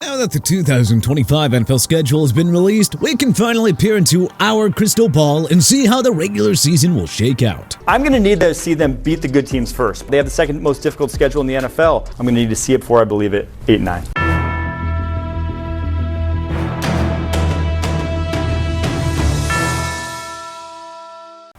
Now that the 2025 NFL schedule has been released, we can finally peer into our crystal ball and see how the regular season will shake out. I'm going to need to see them beat the good teams first. They have the second most difficult schedule in the NFL. I'm going to need to see it before I believe it. 8-9.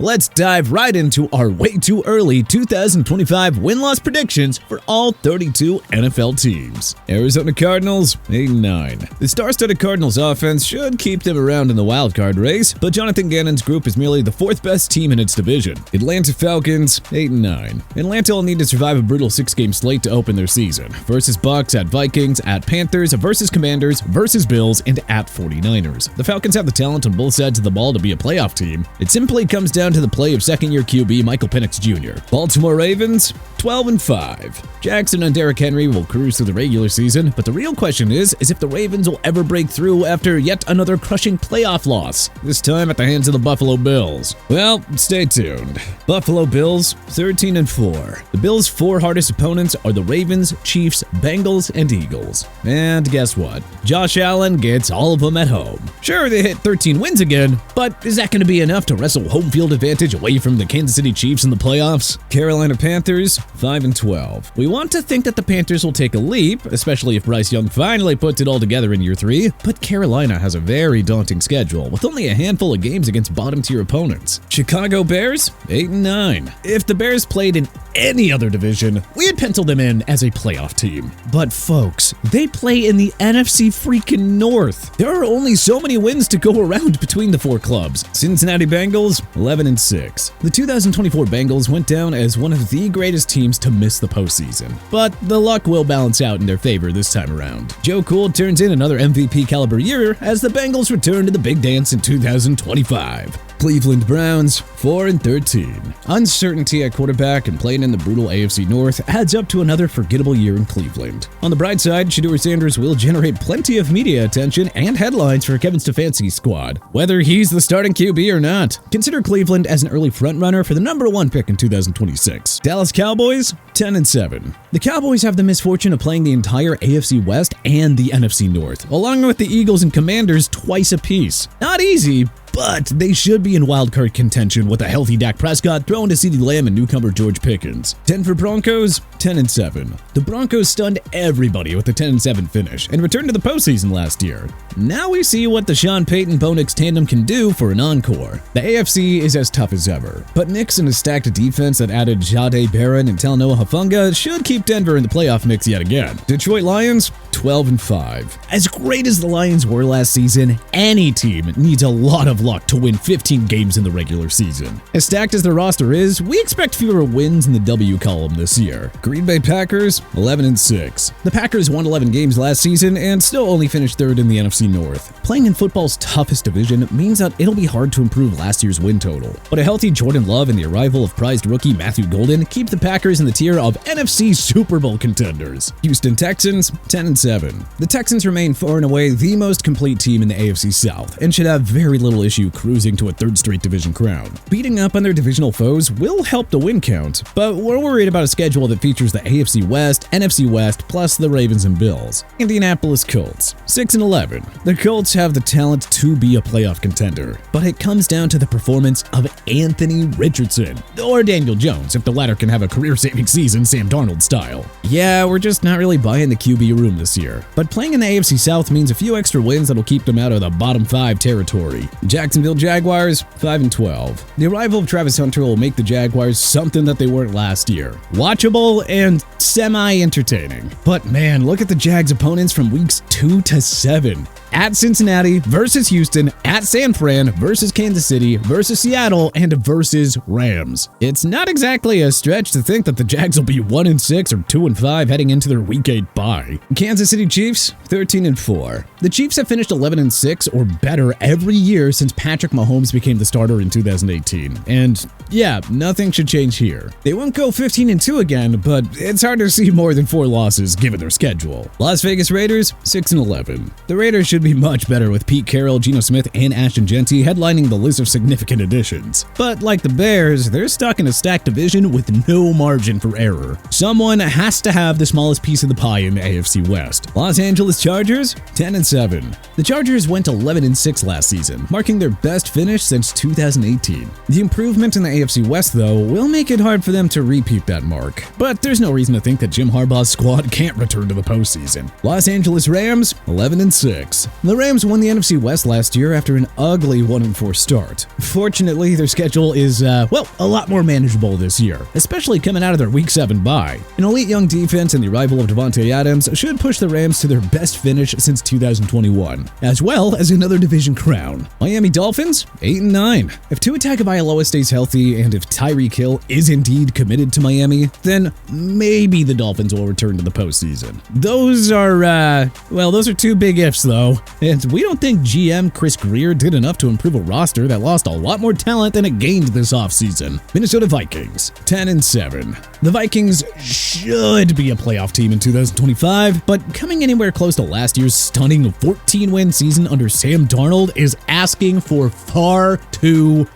Let's dive right into our way too early 2025 win-loss predictions for all 32 NFL teams. Arizona Cardinals, 8-9. The star-studded Cardinals offense should keep them around in the wildcard race, but Jonathan Gannon's group is merely the fourth best team in its division. Atlanta Falcons, 8-9. Atlanta will need to survive a brutal 6-game slate to open their season, versus Bucs, at Vikings, at Panthers, versus Commanders, versus Bills, and at 49ers. The Falcons have the talent on both sides of the ball to be a playoff team. It simply comes down to the play of second-year QB Michael Penix Jr. Baltimore Ravens, 12-5. Jackson and Derrick Henry will cruise through the regular season, but the real question is if the Ravens will ever break through after yet another crushing playoff loss, this time at the hands of the Buffalo Bills. Well, stay tuned. Buffalo Bills, 13-4. The Bills' four hardest opponents are the Ravens, Chiefs, Bengals, and Eagles. And guess what? Josh Allen gets all of them at home. Sure, they hit 13 wins again, but is that going to be enough to wrestle home field advantage away from the Kansas City Chiefs in the playoffs? Carolina Panthers, 5-12. We want to think that the Panthers will take a leap, especially if Bryce Young finally puts it all together in year 3, but Carolina has a very daunting schedule with only a handful of games against bottom-tier opponents. Chicago Bears, 8-9. If the Bears played in any other division, we'd pencil them in as a playoff team. But folks, they play in the NFC freaking North. There are only so many wins to go around between the four clubs. Cincinnati Bengals, 11-6. The 2024 Bengals went down as one of the greatest teams to miss the postseason, but the luck will balance out in their favor this time around. Joe Cool turns in another MVP caliber year as the Bengals return to the big dance in 2025. Cleveland Browns, 4-13. Uncertainty at quarterback and playing in the brutal AFC North adds up to another forgettable year in Cleveland. On the bright side, Shedeur Sanders will generate plenty of media attention and headlines for Kevin Stefanski's squad, whether he's the starting QB or not. Consider Cleveland as an early frontrunner for the #1 pick in 2026. Dallas Cowboys, 10-7. The Cowboys have the misfortune of playing the entire AFC West and the NFC North, along with the Eagles and Commanders twice apiece. Not easy, but they should be in wildcard contention with a healthy Dak Prescott thrown to CeeDee Lamb and newcomer George Pickens. Denver Broncos, 10-7. The Broncos stunned everybody with a 10-7 finish and returned to the postseason last year. Now we see what the Sean Payton-Bo Nix tandem can do for an encore. The AFC is as tough as ever, but Nix and a stacked defense that added Jahdae Barron and Talanoa Hufanga should keep Denver in the playoff mix yet again. Detroit Lions, 12-5. As great as the Lions were last season, any team needs a lot of luck to win 15 games in the regular season. As stacked as their roster is, we expect fewer wins in the W column this year. Green Bay Packers, 11-6. The Packers won 11 games last season and still only finished third in the NFC North. Playing in football's toughest division means that it'll be hard to improve last year's win total. But a healthy Jordan Love and the arrival of prized rookie Matthew Golden keep the Packers in the tier of NFC Super Bowl contenders. Houston Texans, 10-7. The Texans remain far and away the most complete team in the AFC South and should have very little issue cruising to a third straight division crown. Beating up on their divisional foes will help the win count, but we're worried about a schedule that features the AFC West, NFC West, plus the Ravens and Bills. Indianapolis Colts, 6-11. The Colts have the talent to be a playoff contender, but it comes down to the performance of Anthony Richardson, or Daniel Jones if the latter can have a career-saving season Sam Darnold style. Yeah, we're just not really buying the QB room this year, but playing in the AFC South means a few extra wins that'll keep them out of the bottom 5 territory. Jacksonville Jaguars, 5-12. The arrival of Travis Hunter will make the Jaguars something that they weren't last year. Watchable and semi-entertaining. But man, look at the Jags' opponents from weeks 2 to 7. At Cincinnati versus Houston, at San Fran versus Kansas City versus Seattle, and versus Rams. It's not exactly a stretch to think that the Jags will be 1-6 or 2-5 heading into their Week 8 bye. Kansas City Chiefs, 13-4. The Chiefs have finished 11-6 or better every year since Patrick Mahomes became the starter in 2018. And yeah, nothing should change here. They won't go 15-2 again, but but it's hard to see more than 4 losses given their schedule. Las Vegas Raiders, 6-11. The Raiders should be much better with Pete Carroll, Geno Smith, and Ashton Jeanty headlining the list of significant additions. But like the Bears, they're stuck in a stacked division with no margin for error. Someone has to have the smallest piece of the pie in the AFC West. Los Angeles Chargers, 10-7. The Chargers went 11-6 last season, marking their best finish since 2018. The improvement in the AFC West, though, will make it hard for them to repeat that mark. But there's no reason to think that Jim Harbaugh's squad can't return to the postseason. Los Angeles Rams, 11-6. The Rams won the NFC West last year after an ugly 1-4 start. Fortunately, their schedule is, a lot more manageable this year, especially coming out of their Week 7 bye. An elite young defense and the arrival of Devontae Adams should push the Rams to their best finish since 2021, as well as another division crown. Miami Dolphins, 8-9. If Tua Tagovailoa stays healthy and if Tyreek Hill is indeed committed to Miami, then maybe the Dolphins will return to the postseason. Those are 2 big ifs though, and we don't think GM Chris Grier did enough to improve a roster that lost a lot more talent than it gained this offseason. Minnesota Vikings, 10-7. The Vikings should be a playoff team in 2025, but coming anywhere close to last year's stunning 14-win season under Sam Darnold is asking for far too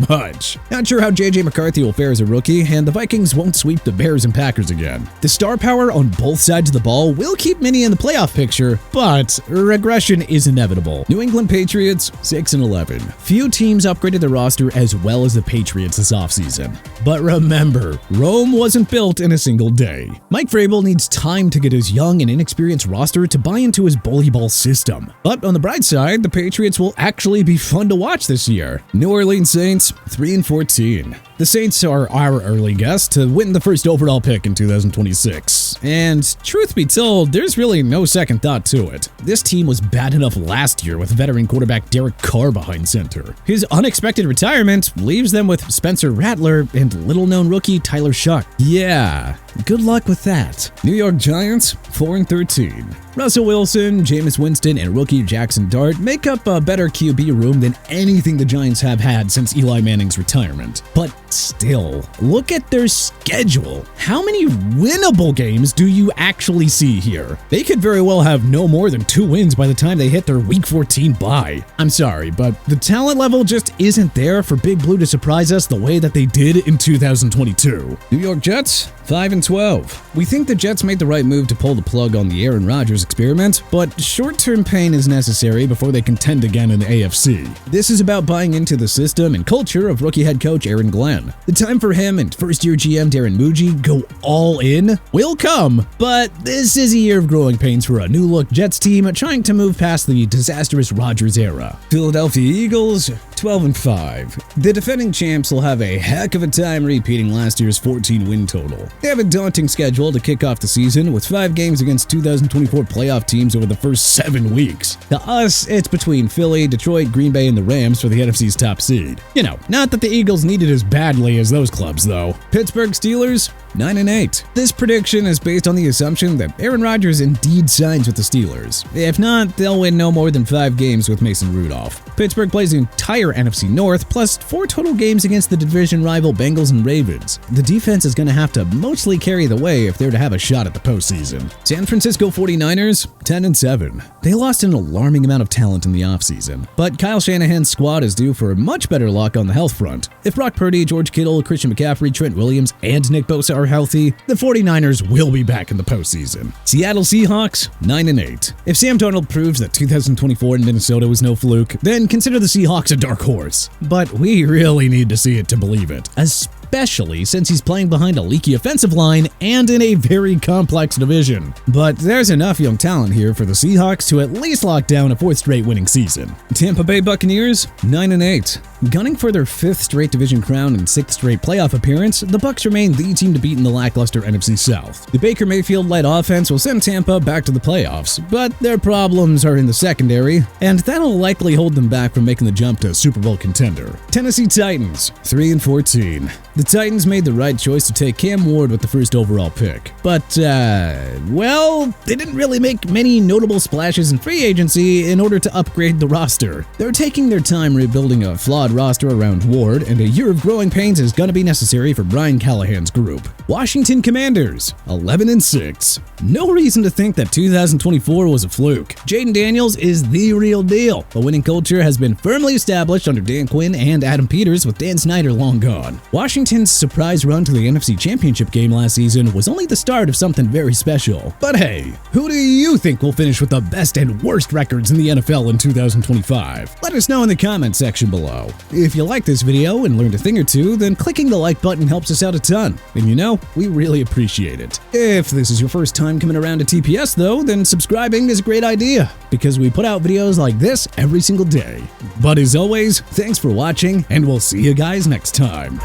much. Not sure how JJ McCarthy will fare as a rookie, and the Vikings won't sweep the Bears and Packers again. The star power on both sides of the ball will keep many in the playoff picture, but regression is inevitable. New England Patriots, 6-11. Few teams upgraded their roster as well as the Patriots this offseason. But remember, Rome wasn't built in a single day. Mike Vrabel needs time to get his young and inexperienced roster to buy into his bully ball system. But on the bright side, the Patriots will actually be fun to watch this year. New Orleans Saints, 3-14. The Saints are our early guess to win the first overall pick in 2026. And truth be told, there's really no second thought to it. This team was bad enough last year with veteran quarterback Derek Carr behind center. His unexpected retirement leaves them with Spencer Rattler and little-known rookie Tyler Shuck. Yeah, good luck with that. New York Giants, 4-13. Russell Wilson, Jameis Winston, and rookie Jackson Dart make up a better QB room than anything the Giants have had since Eli Manning's retirement. But still, look at their schedule. How many winnable games do you actually see here? They could very well have no more than 2 wins by the time they hit their Week 14 bye. I'm sorry, but the talent level just isn't there for Big Blue to surprise us the way that they did in 2022. New York Jets, 5-12. We think the Jets made the right move to pull the plug on the Aaron Rodgers experiment, but short-term pain is necessary before they contend again in the AFC. This is about buying into the system and culture of rookie head coach Aaron Glenn. The time for him and first-year GM Darren Muji go all in will come, but this is a year of growing pains for a new-look Jets team trying to move past the disastrous Rodgers era. Philadelphia Eagles, 12-5. The defending champs will have a heck of a time repeating last year's 14-win total. They have a daunting schedule to kick off the season with 5 games against 2024 playoff teams over the first 7 weeks. To us, it's between Philly, Detroit, Green Bay, and the Rams for the NFC's top seed. You know, not that the Eagles need it as badly as those clubs, though. Pittsburgh Steelers, 9-8. This prediction is based on the assumption that Aaron Rodgers indeed signs with the Steelers. If not, they'll win no more than 5 games with Mason Rudolph. Pittsburgh plays the entire NFC North, plus 4 total games against the division rival Bengals and Ravens. The defense is going to have to mostly carry the way if they're to have a shot at the postseason. San Francisco 49ers, 10-7. They lost an alarming amount of talent in the offseason, but Kyle Shanahan's squad is due for much better luck on the health front. If Brock Purdy, George Kittle, Christian McCaffrey, Trent Williams, and Nick Bosa are healthy, the 49ers will be back in the postseason. Seattle Seahawks, 9-8. If Sam Darnold proves that 2024 in Minnesota was no fluke, then consider the Seahawks a dark horse. But we really need to see it to believe it, especially since he's playing behind a leaky offensive line and in a very complex division. But there's enough young talent here for the Seahawks to at least lock down a 4th straight winning season. Tampa Bay Buccaneers, 9-8. Gunning for their 5th straight division crown and 6th straight playoff appearance, the Bucs remain the team to beat in the lackluster NFC South. The Baker Mayfield-led offense will send Tampa back to the playoffs, but their problems are in the secondary, and that'll likely hold them back from making the jump to Super Bowl contender. Tennessee Titans, 3-14. The Titans made the right choice to take Cam Ward with the first overall pick, but, they didn't really make many notable splashes in free agency in order to upgrade the roster. They're taking their time rebuilding a flawed roster around Ward, and a year of growing pains is going to be necessary for Brian Callahan's group. Washington Commanders, 11-6. No reason to think that 2024 was a fluke. Jaden Daniels is the real deal. The winning culture has been firmly established under Dan Quinn and Adam Peters, with Dan Snyder long gone. Washington's surprise run to the NFC Championship game last season was only the start of something very special. But hey, who do you think will finish with the best and worst records in the NFL in 2025? Let us know in the comment section below. If you like this video and learned a thing or two, then clicking the like button helps us out a ton. And you know, we really appreciate it. If this is your first time coming around to TPS though, then subscribing is a great idea, because we put out videos like this every single day. But as always, thanks for watching, and we'll see you guys next time.